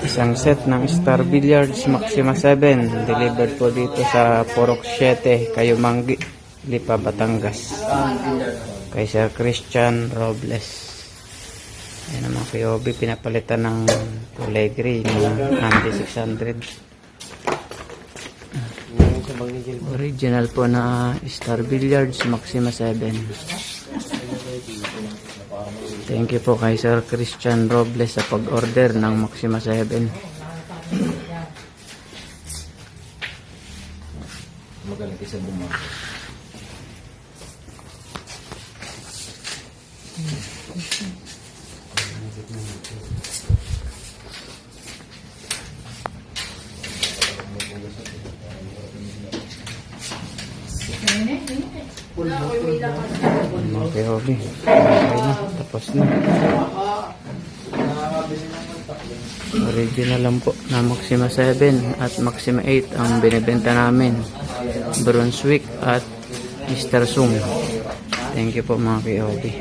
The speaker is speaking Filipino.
Isang set ng Star Billiards Maxima 7. Delivered po dito sa Purok 7, Kayumanggi, Lipa, Batangas. Kay Sir Christian Robles. Ayan naman kay Obi, pinapalitan ng kulay green na Andy 600. Original po na Star Billiards Maxima 7. Thank you po kay Sir Christian Robles sa pag-order ng Maxima 7. Magaling sa bumaba. Okay, Obi. Okay na. Tapos na. Original lang po na Maxima 7 at Maxima 8 ang binibenta namin. Brunswick at Mr. Sung. Thank you po mga kay Obi.